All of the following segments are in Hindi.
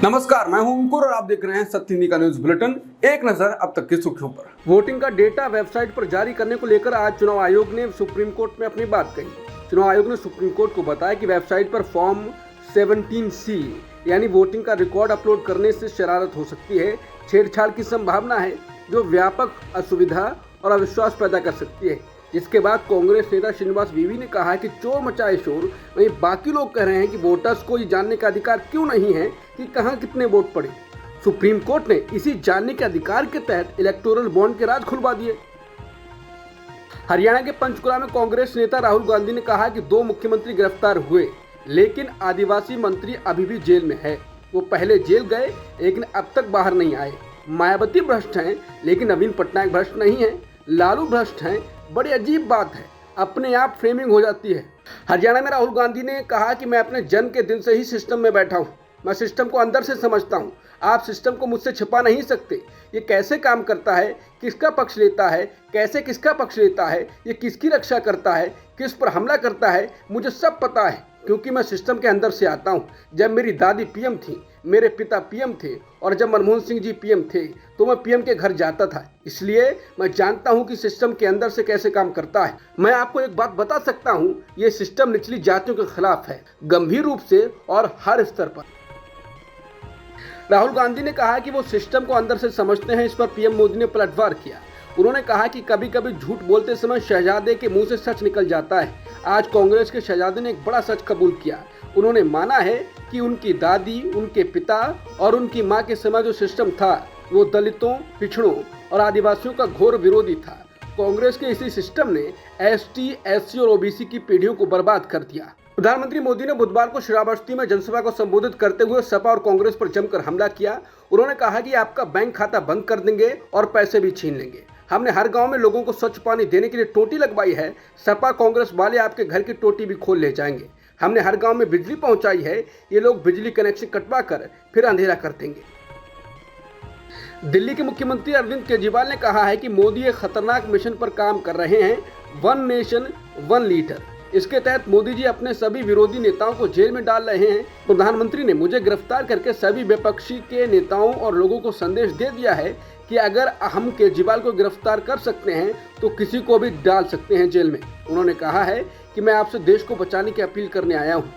नमस्कार, मैं हूं अंकुर और आप देख रहे हैं सत्य हिंदी का न्यूज बुलेटिन। एक नजर अब तक की सुर्खियों पर। वोटिंग का डेटा वेबसाइट पर जारी करने को लेकर आज चुनाव आयोग ने सुप्रीम कोर्ट में अपनी बात कही। चुनाव आयोग ने सुप्रीम कोर्ट को बताया कि वेबसाइट पर फॉर्म 17C यानी वोटिंग का रिकॉर्ड अपलोड करने से शरारत हो सकती है, छेड़छाड़ की संभावना है जो व्यापक असुविधा और अविश्वास पैदा कर सकती है। जिसके बाद कांग्रेस नेता श्रीनिवास वीवी ने कहा कि चोर मचाए शोर। वहीं बाकी लोग कह रहे हैं कि वोटर्स को ये जानने का अधिकार क्यों नहीं है कि कहां कितने वोट पड़े। सुप्रीम कोर्ट ने इसी जानने के अधिकार के तहत इलेक्टोरल बॉन्ड के राज खुलवा दिए। हरियाणा के पंचकुला में कांग्रेस नेता राहुल गांधी ने कहा कि 2 मुख्यमंत्री गिरफ्तार हुए, लेकिन आदिवासी मंत्री अभी भी जेल में है। वो पहले जेल गए लेकिन अब तक बाहर नहीं आए। मायावती भ्रष्ट हैं लेकिन नवीन पटनायक भ्रष्ट नहीं है। लालू भ्रष्ट हैं। बड़ी अजीब बात है, अपने आप फ्रेमिंग हो जाती है। हरियाणा में राहुल गांधी ने कहा कि मैं अपने जन्म के दिन से ही सिस्टम में बैठा हूँ, मैं सिस्टम को अंदर से समझता हूँ। आप सिस्टम को मुझसे छिपा नहीं सकते। ये कैसे काम करता है, किसका पक्ष लेता है, कैसे किसका पक्ष लेता है, ये किसकी रक्षा करता है, किस पर हमला करता है, मुझे सब पता है क्योंकि मैं सिस्टम के अंदर से आता हूँ। जब मेरी दादी पीएम थी, मेरे पिता पीएम थे और जब मनमोहन सिंह जी पीएम थे तो मैं पीएम के घर जाता था, इसलिए मैं जानता हूं कि सिस्टम के अंदर से कैसे काम करता है। मैं आपको एक बात बता सकता हूं, ये सिस्टम निचली जातियों के खिलाफ है, गंभीर रूप से और हर स्तर पर। राहुल गांधी ने कहा कि वो सिस्टम को अंदर से समझते हैं। इस पर पीएम मोदी ने पलटवार किया। उन्होंने कहा कि कभी कभी झूठ बोलते समय शहजादे के मुंह से सच निकल जाता है। आज कांग्रेस के शहजादे ने एक बड़ा सच कबूल किया। उन्होंने माना है कि उनकी दादी, उनके पिता और उनकी मां के समय जो सिस्टम था वो दलितों, पिछड़ों और आदिवासियों का घोर विरोधी था। कांग्रेस के इसी सिस्टम ने एसटी, एससी और ओबीसी की पीढ़ियों को बर्बाद कर दिया। प्रधानमंत्री मोदी ने बुधवार को श्रावस्ती में जनसभा को संबोधित करते हुए सपा और कांग्रेस पर जमकर हमला किया। उन्होंने कहा कि आपका बैंक खाता बंद कर देंगे और पैसे भी छीन लेंगे। हमने हर गांव में लोगों को स्वच्छ पानी देने के लिए टोटी लगवाई है। सपा कांग्रेस वाले आपके घर की टोटी भी खोल ले जाएंगे। हमने हर गांव में बिजली पहुंचाई है। ये लोग बिजली कनेक्शन कटवा कर फिर अंधेरा कर देंगे। दिल्ली के मुख्यमंत्री अरविंद केजरीवाल ने कहा है कि मोदी एक खतरनाक मिशन पर काम कर रहे हैं, 1 नेशन 1 लीडर। इसके तहत मोदी जी अपने सभी विरोधी नेताओं को जेल में डाल रहे हैं। प्रधानमंत्री ने मुझे गिरफ्तार करके सभी विपक्षी के नेताओं और लोगों को संदेश दे दिया है कि अगर हम केजरीवाल को गिरफ्तार कर सकते हैं तो किसी को भी डाल सकते हैं जेल में। उन्होंने कहा है कि मैं आपसे देश को बचाने की अपील करने आया हूं।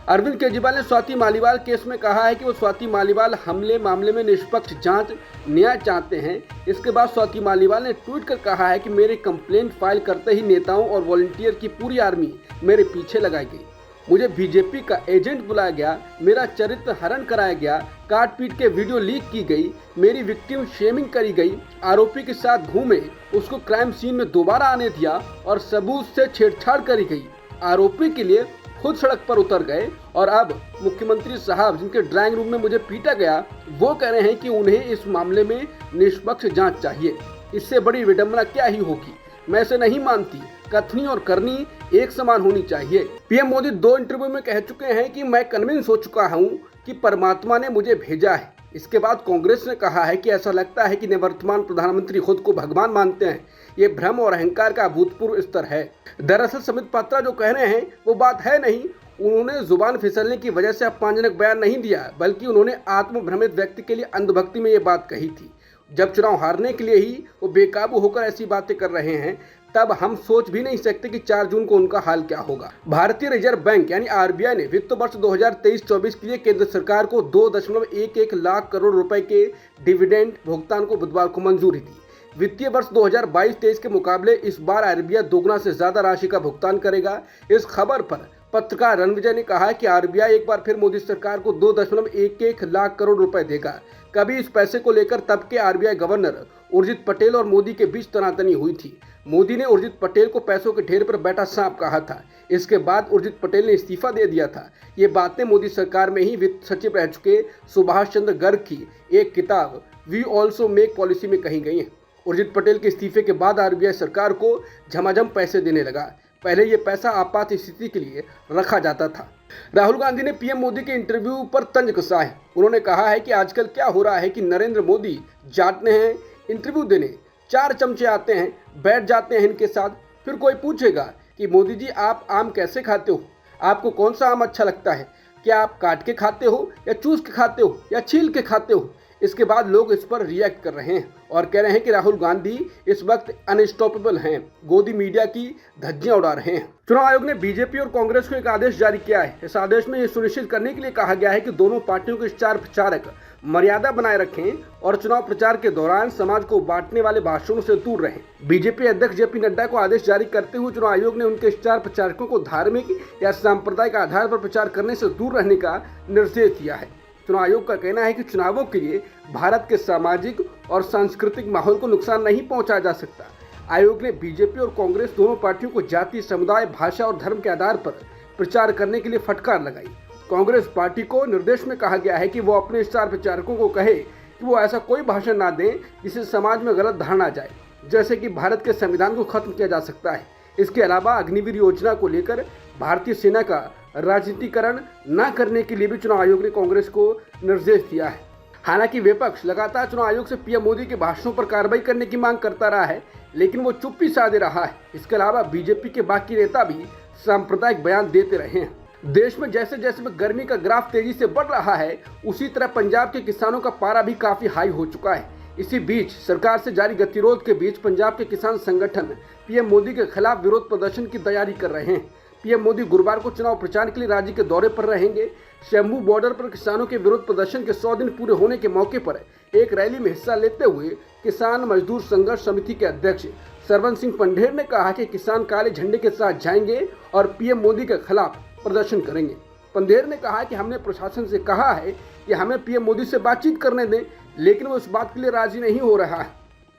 अरविंद केजरीवाल ने स्वाति मालीवाल केस में कहा है कि वो स्वाति मालीवाल हमले मामले में निष्पक्ष जांच न्याय चाहते हैं। इसके बाद स्वाति मालीवाल ने ट्वीट कर कहा है कि मेरे कंप्लेंट फाइल करते ही नेताओं और वॉलंटियर की पूरी आर्मी मेरे पीछे लगाई गई। मुझे बीजेपी का एजेंट बुलाया गया, मेरा चरित्र हरण कराया गया, काट पीट के वीडियो लीक की गई, मेरी विक्टिम शेमिंग करी गई, आरोपी के साथ घूमे, उसको क्राइम सीन में दोबारा आने दिया और सबूत से छेड़छाड़ करी गई। आरोपी के लिए खुद सड़क पर उतर गए और अब मुख्यमंत्री साहब जिनके ड्राइंग रूम में मुझे पीटा गया, वो कह रहे हैं कि उन्हें इस मामले में निष्पक्ष जांच चाहिए। इससे बड़ी विडंबना क्या ही होगी। मैं इसे नहीं मानती। कथनी और करनी एक समान होनी चाहिए। पीएम मोदी 2 इंटरव्यू में कह चुके हैं कि मैं कन्विंस हो चुका हूं कि परमात्मा ने मुझे भेजा है। इसके बाद कांग्रेस ने कहा है कि ऐसा लगता है कि निवर्तमान प्रधानमंत्री खुद को भगवान मानते हैं। ये भ्रम और अहंकार का अभूतपूर्व स्तर है। दरअसल समित पात्रा जो कह रहे हैं वो बात है नहीं। उन्होंने जुबान फिसलने की वजह से अपमानजनक बयान नहीं दिया, बल्कि उन्होंने आत्मभ्रमित व्यक्ति के लिए अंधभक्ति में ये बात कही थी। जब चुनाव हारने के लिए ही वो बेकाबू होकर ऐसी बातें कर रहे हैं, तब हम सोच भी नहीं सकते कि 4 जून को उनका हाल क्या होगा। भारतीय रिजर्व बैंक यानी आरबीआई ने वित्त वर्ष 2023-24 के लिए केंद्र सरकार को 2.11 लाख करोड़ रुपए के डिविडेंड भुगतान को बुधवार को मंजूरी दी। वित्तीय वर्ष 2022-23 के मुकाबले इस बार आरबीआई दोगुना से ज्यादा राशि का भुगतान करेगा। इस खबर पर पत्रकार रणविजय ने कहा कि आरबीआई एक बार फिर मोदी सरकार को 2.11 लाख करोड़ रुपए देगा। कभी इस पैसे को लेकर तब के आरबीआई गवर्नर उर्जित पटेल और मोदी के बीच तनातनी हुई थी। मोदी ने उर्जित पटेल को पैसों के ढेर पर बैठा सांप कहा था। इसके बाद उर्जित पटेल ने इस्तीफा दे दिया था। ये बातें मोदी सरकार में ही वित्त सचिव रह चुके सुभाष चंद्र गर्ग की एक किताब वी ऑल्सो मेक पॉलिसी में कही गई हैं। उर्जित पटेल के इस्तीफे के बाद आरबीआई सरकार को झमाझम पैसे देने लगा। पहले ये पैसा आपात स्थिति के लिए रखा जाता था। राहुल गांधी ने पीएम मोदी के इंटरव्यू पर तंज कसा है। उन्होंने कहा है कि आजकल क्या हो रहा है कि नरेंद्र मोदी जाते हैं इंटरव्यू देने, 4 चमचे आते हैं, बैठ जाते हैं इनके साथ, फिर कोई पूछेगा कि मोदी जी आप आम कैसे खाते हो, आपको कौन सा आम अच्छा लगता है, क्या आप काट के खाते हो या चूस के खाते हो या छील के खाते हो? इसके बाद लोग इस पर रिएक्ट कर रहे हैं और कह रहे हैं कि राहुल गांधी इस वक्त अनस्टॉपेबल हैं, गोदी मीडिया की धज्जियां उड़ा रहे हैं। चुनाव आयोग ने बीजेपी और कांग्रेस को एक आदेश जारी किया है। इस आदेश में यह सुनिश्चित करने के लिए कहा गया है कि दोनों पार्टियों के स्टार प्रचारक मर्यादा बनाए रखें और चुनाव प्रचार के दौरान समाज को बांटने वाले भाषणों से दूर रहें। बीजेपी अध्यक्ष जेपी नड्डा को आदेश जारी करते हुए चुनाव आयोग ने उनके स्टार प्रचारकों को धार्मिक या सांप्रदायिक आधार पर प्रचार करने से दूर रहने का निर्देश दिया है। चुनाव आयोग का कहना है कि चुनावों के लिए भारत के सामाजिक और सांस्कृतिक माहौल को नुकसान नहीं पहुंचाया जा सकता। आयोग ने बीजेपी और कांग्रेस दोनों पार्टियों को जाति, समुदाय, भाषा और धर्म के आधार पर प्रचार करने के लिए फटकार लगाई। कांग्रेस पार्टी को निर्देश में कहा गया है कि वो अपने स्टार प्रचारकों को कहे कि वो ऐसा कोई भाषण ना दें जिससे समाज में गलत धारणा आ जाए, जैसे कि भारत के संविधान को खत्म किया जा सकता है। इसके अलावा अग्निवीर योजना को लेकर भारतीय सेना का राजनीतिकरण न करने के लिए भी चुनाव आयोग ने कांग्रेस को निर्देश दिया है। हालांकि विपक्ष लगातार चुनाव आयोग से पीएम मोदी के भाषणों पर कार्रवाई करने की मांग करता रहा है, लेकिन वो चुप्पी साधे रहा है। इसके अलावा बीजेपी के बाकी नेता भी सांप्रदायिक बयान देते रहे हैं। देश में जैसे जैसे गर्मी का ग्राफ तेजी से बढ़ रहा है, उसी तरह पंजाब के किसानों का पारा भी काफी हाई हो चुका है। इसी बीच सरकार से जारी गतिरोध के बीच पंजाब के किसान संगठन पीएम मोदी के खिलाफ विरोध प्रदर्शन की तैयारी कर रहे हैं। पीएम मोदी गुरुवार को चुनाव प्रचार के लिए राज्य के दौरे पर रहेंगे। शंभू बॉर्डर पर किसानों के विरोध प्रदर्शन के 100 दिन पूरे होने के मौके पर एक रैली में हिस्सा लेते हुए किसान मजदूर संघर्ष समिति के अध्यक्ष सरवन सिंह पंढेर ने कहा कि किसान काले झंडे के साथ जाएंगे और पीएम मोदी के खिलाफ प्रदर्शन करेंगे। पंढेर ने कहा कि हमने प्रशासन से कहा है कि हमें पीएम मोदी से बातचीत करने दें, लेकिन वो इस बात के लिए राजी नहीं हो रहा है।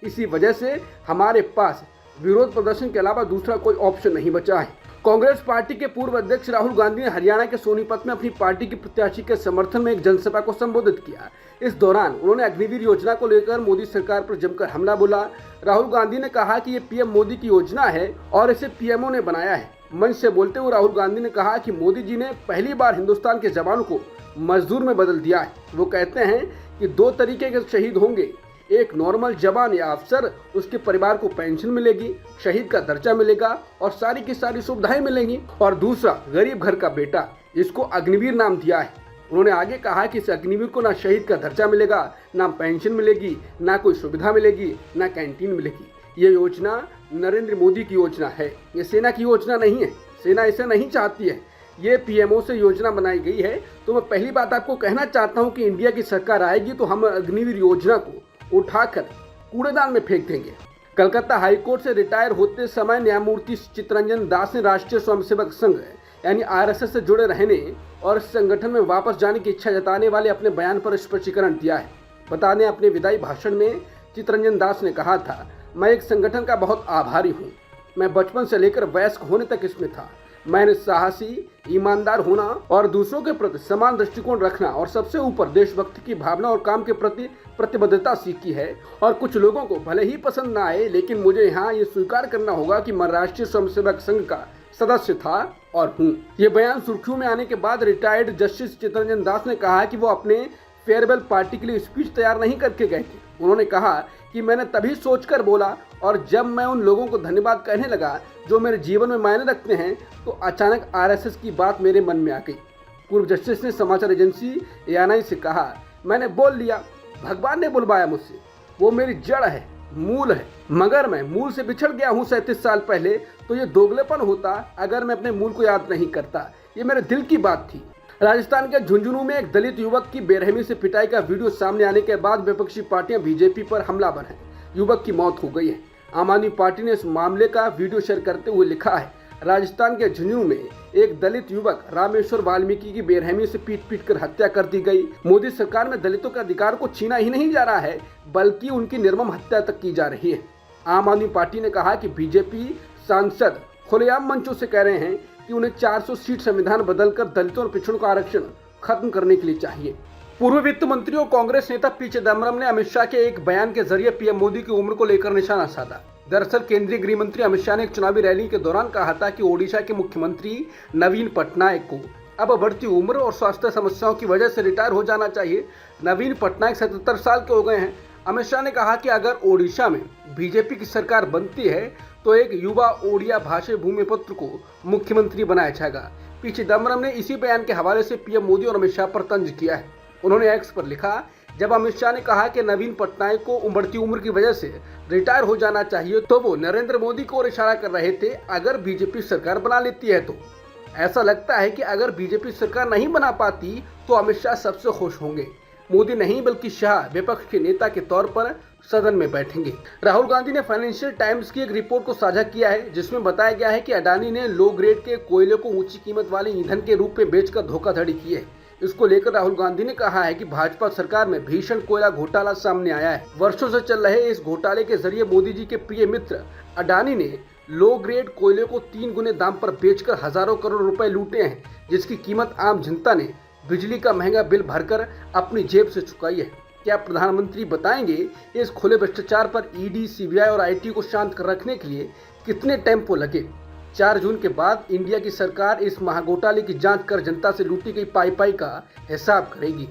इसी वजह से हमारे पास विरोध प्रदर्शन के अलावा दूसरा कोई ऑप्शन नहीं बचा है। कांग्रेस पार्टी के पूर्व अध्यक्ष राहुल गांधी ने हरियाणा के सोनीपत में अपनी पार्टी की प्रत्याशी के समर्थन में एक जनसभा को संबोधित किया। इस दौरान उन्होंने अग्निवीर योजना को लेकर मोदी सरकार पर जमकर हमला बोला। राहुल गांधी ने कहा कि ये पीएम मोदी की योजना है और इसे पीएमओ ने बनाया है। मंच से बोलते हुए राहुल गांधी ने कहा कि मोदी जी ने पहली बार हिंदुस्तान के जवानों को मजदूर में बदल दिया है। वो कहते हैं कि 2 तरीके के शहीद होंगे, एक नॉर्मल जवान या अफसर, उसके परिवार को पेंशन मिलेगी, शहीद का दर्जा मिलेगा और सारी की सारी सुविधाएं मिलेंगी, और दूसरा गरीब घर का बेटा, जिसको अग्निवीर नाम दिया है। उन्होंने आगे कहा कि इस अग्निवीर को ना शहीद का दर्जा मिलेगा, ना पेंशन मिलेगी, ना कोई सुविधा मिलेगी, ना कैंटीन मिलेगी। ये योजना नरेंद्र मोदी की योजना है, ये सेना की योजना नहीं है। सेना इसे नहीं चाहती है, ये पीएमओ से योजना बनाई गई है। तो मैं पहली बात आपको कहना चाहता हूँ कि इंडिया की सरकार आएगी तो हम अग्निवीर योजना को उठाकर कूड़ेदान में फेंक देंगे। कलकत्ता हाईकोर्ट से रिटायर होते समय न्यायमूर्ति चित्तरंजन दास ने राष्ट्रीय स्वयंसेवक संघ यानी आरएसएस से जुड़े रहने और संगठन में वापस जाने की इच्छा जताने वाले अपने बयान पर स्पष्टीकरण दिया है। बता दें, अपने विदाई भाषण में चित्तरंजन दास ने कहा था, मैं एक संगठन का बहुत आभारी हूँ। मैं बचपन से लेकर वयस्क होने तक इसमें था। मैंने साहसी, ईमानदार होना और दूसरों के प्रति समान दृष्टिकोण रखना और सबसे ऊपर देशभक्ति की भावना और काम के प्रति प्रतिबद्धता सीखी है। और कुछ लोगों को भले ही पसंद ना आए, लेकिन मुझे यहाँ ये स्वीकार करना होगा कि मैं राष्ट्रीय स्वयंसेवक संघ का सदस्य था और हूँ। ये बयान सुर्खियों में आने के बाद रिटायर्ड जस्टिस चित्तरंजन दास ने कहा कि वो अपने फेयरवेल पार्टी के लिए स्पीच तैयार नहीं करके गए थे। उन्होंने कहा कि मैंने तभी सोचकर बोला और जब मैं उन लोगों को धन्यवाद कहने लगा जो मेरे जीवन में मायने रखते हैं, तो अचानक आरएसएस की बात मेरे मन में आ गई। पूर्व जस्टिस ने समाचार एजेंसी एएनआई से कहा, मैंने बोल लिया, भगवान ने बुलवाया मुझसे, वो मेरी जड़ है, मूल है, मगर मैं मूल से बिछड़ गया हूँ 37 साल पहले। तो ये दोगलेपन होता अगर मैं अपने मूल को याद नहीं करता। ये मेरे दिल की बात थी। राजस्थान के झुंझुनू में एक दलित युवक की बेरहमी से पिटाई का वीडियो सामने आने के बाद विपक्षी पार्टियां बीजेपी पर हमलावर हैं। युवक की मौत हो गई है। आम आदमी पार्टी ने इस मामले का वीडियो शेयर करते हुए लिखा है, राजस्थान के झुंझुनू में एक दलित युवक रामेश्वर वाल्मीकि की बेरहमी से पीट कर हत्या कर दी गई। मोदी सरकार में दलितों के अधिकार को छीना ही नहीं जा रहा है, बल्कि उनकी निर्मम हत्या तक की जा रही है। आम आदमी पार्टी ने कहा कि बीजेपी सांसद खुलेआम मंचों से कह रहे हैं कि उन्हें 400 सीट संविधान बदलकर दलितों और पिछड़ों का आरक्षण खत्म करने के लिए चाहिए। पूर्व वित्त मंत्री और कांग्रेस नेता पी चिदम्बरम ने अमित शाह के एक बयान के जरिए पीएम मोदी की उम्र को लेकर निशाना साधा। दरअसल केंद्रीय गृह मंत्री अमित शाह ने एक चुनावी रैली के दौरान कहा था कि ओडिशा के मुख्यमंत्री नवीन पटनायक को अब बढ़ती उम्र और स्वास्थ्य समस्याओं की वजह से रिटायर हो जाना चाहिए। नवीन पटनायक 77 साल के हो गए हैं। अमित शाह ने कहा कि अगर ओडिशा में बीजेपी की सरकार बनती है तो एक युवा ओडिया भाषी भूमिपुत्र को मुख्यमंत्री बनाया जाएगा। पी चिदम्बरम ने इसी बयान के हवाले से पीएम मोदी और अमित शाह पर तंज किया है। उन्होंने एक्स पर लिखा, जब अमित शाह ने कहा कि नवीन पटनायक को उमड़ती उम्र की वजह से रिटायर हो जाना चाहिए तो वो नरेंद्र मोदी को और इशारा कर रहे थे। अगर बीजेपी सरकार बना लेती है तो ऐसा लगता है कि अगर बीजेपी सरकार नहीं बना पाती तो अमित शाह सबसे खुश होंगे। मोदी नहीं बल्कि शाह विपक्ष के नेता के तौर पर सदन में बैठेंगे। राहुल गांधी ने फाइनेंशियल टाइम्स की एक रिपोर्ट को साझा किया है जिसमें बताया गया है कि अडानी ने लो ग्रेड के कोयले को ऊंची कीमत वाले ईंधन के रूप में बेचकर धोखाधड़ी की है। इसको लेकर राहुल गांधी ने कहा है कि भाजपा सरकार में भीषण कोयला घोटाला सामने आया है। वर्षों से चल रहे इस घोटाले के जरिए मोदी जी के प्रिय मित्र अडानी ने लो ग्रेड कोयले को 3 गुने दाम पर बेचकर हजारों करोड़ रुपए लूटे हैं, जिसकी कीमत आम जनता ने बिजली का महंगा बिल भरकर अपनी जेब से चुकाई है। क्या प्रधानमंत्री बताएंगे इस खुले भ्रष्टाचार पर ईडी, सीबीआई और आईटी को शांत कर रखने के लिए कितने टेम्पो लगे? 4 जून के बाद इंडिया की सरकार इस महाघोटाले की जांच कर जनता से लूटी गई पाई का हिसाब करेगी।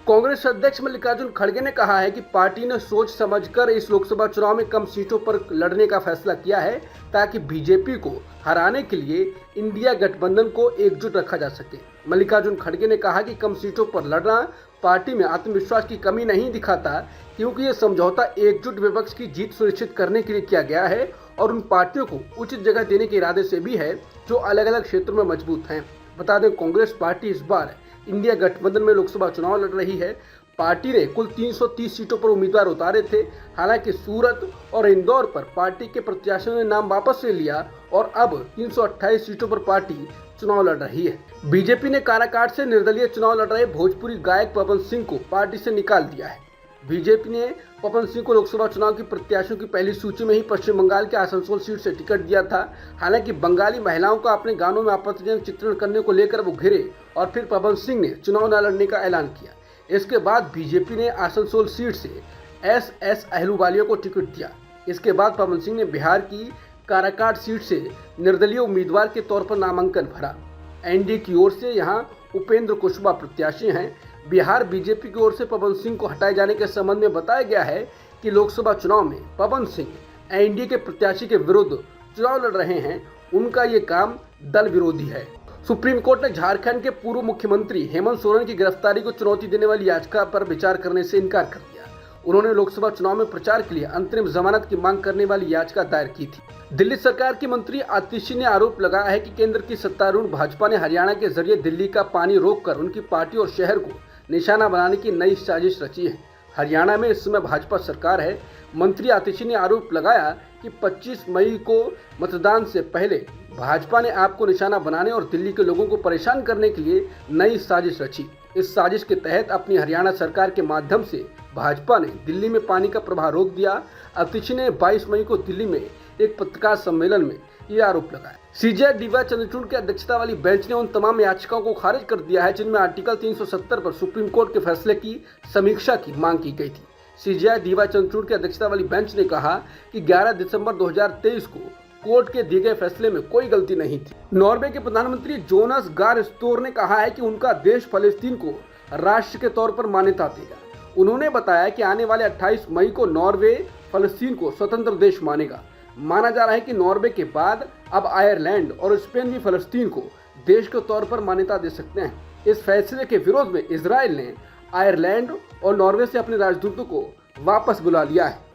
कांग्रेस अध्यक्ष मल्लिकार्जुन खड़गे ने कहा है कि पार्टी ने सोच समझकर इस लोकसभा चुनाव में कम सीटों पर लड़ने का फैसला किया है ताकि बीजेपी को हराने के लिए इंडिया गठबंधन को एकजुट रखा जा सके। मल्लिकार्जुन खड़गे ने कहा कि कम सीटों पर लड़ना पार्टी में आत्मविश्वास की कमी नहीं दिखाता, क्योंकि ये समझौता एकजुट विपक्ष की जीत सुनिश्चित करने के लिए किया गया है और उन पार्टियों को उचित जगह देने के इरादे से भी है जो अलग अलग क्षेत्रों में मजबूत हैं। बता दें, कांग्रेस पार्टी इस बार इंडिया गठबंधन में लोकसभा चुनाव लड़ रही है। पार्टी ने कुल 330 सीटों पर उम्मीदवार उतारे थे। हालांकि सूरत और इंदौर पर पार्टी के प्रत्याशियों ने नाम वापस ले लिया और अब 328 सीटों पर पार्टी चुनाव लड़ रही है। बीजेपी ने काराकाट से निर्दलीय चुनाव लड़ रहे भोजपुरी गायक पवन सिंह को पार्टी से निकाल दिया है। बीजेपी ने पवन सिंह को लोकसभा चुनाव की प्रत्याशियों की पहली सूची में ही पश्चिम बंगाल के आसनसोल सीट से टिकट दिया था। हालांकि बंगाली महिलाओं का अपने गानों में आपत्तिजनक चित्रण करने को लेकर वो घिरे और फिर पवन सिंह ने चुनाव न लड़ने का ऐलान किया। इसके बाद बीजेपी ने आसनसोल सीट से एस अहलूवालिया को टिकट दिया। इसके बाद पवन सिंह ने बिहार की काराकाट सीट से निर्दलीय उम्मीदवार के तौर पर नामांकन भरा। एनडीए की ओर से यहां उपेंद्र कुशवाहा प्रत्याशी हैं। बिहार बीजेपी की ओर से पवन सिंह को हटाए जाने के संबंध में बताया गया है कि लोकसभा चुनाव में पवन सिंह एनडीए के प्रत्याशी के विरुद्ध चुनाव लड़ रहे हैं। उनका ये काम दल विरोधी है। सुप्रीम कोर्ट ने झारखंड के पूर्व मुख्यमंत्री हेमंत सोरेन की गिरफ्तारी को चुनौती देने वाली याचिका पर विचार करने से इनकार कर दिया। उन्होंने लोकसभा चुनाव में प्रचार के लिए अंतरिम जमानत की मांग करने वाली याचिका दायर की थी। दिल्ली सरकार की मंत्री आतिशी ने आरोप लगाया है कि केंद्र की सत्तारूढ़ भाजपा ने हरियाणा के जरिए दिल्ली का पानी रोककर उनकी पार्टी और शहर को निशाना बनाने की नई साजिश रची है। हरियाणा में इस समय भाजपा सरकार है। मंत्री आतिशी ने आरोप लगाया कि 25 मई को मतदान से पहले भाजपा ने आपको निशाना बनाने और दिल्ली के लोगों को परेशान करने के लिए नई साजिश रची। इस साजिश के तहत अपनी हरियाणा सरकार के माध्यम से भाजपा ने दिल्ली में पानी का प्रवाह रोक दिया। आतिशी ने 22 मई को दिल्ली में एक पत्रकार सम्मेलन में ये आरोप लगाया। सीजेआई डीवाई चंद्रचूड़ की अध्यक्षता वाली बेंच ने उन तमाम याचिकाओं को खारिज कर दिया है जिनमें आर्टिकल 370 पर सुप्रीम कोर्ट के फैसले की समीक्षा की मांग की गई थी। सीजेआई डीवाई चंद्रचूड़ की अध्यक्षता वाली बेंच ने कहा कि 11 दिसंबर 2023 को कोर्ट के दिए गए फैसले में कोई गलती नहीं थी। नॉर्वे के प्रधानमंत्री जोनास गार स्टोर ने कहा है कि उनका देश फलस्तीन को राष्ट्र के तौर पर मान्यता देगा। उन्होंने बताया कि आने वाले 28 मई को नॉर्वे फलस्तीन को स्वतंत्र देश मानेगा। माना जा रहा है कि नॉर्वे के बाद अब आयरलैंड और स्पेन भी फलस्तीन को देश के तौर पर मान्यता दे सकते हैं। इस फैसले के विरोध में इजराइल ने आयरलैंड और नॉर्वे से अपने राजदूतों को वापस बुला लिया है।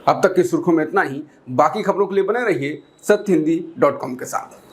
अब तक की सुर्खियों में इतना ही। बाकी खबरों के लिए बने रहिए सत्यहिंदी.com के साथ।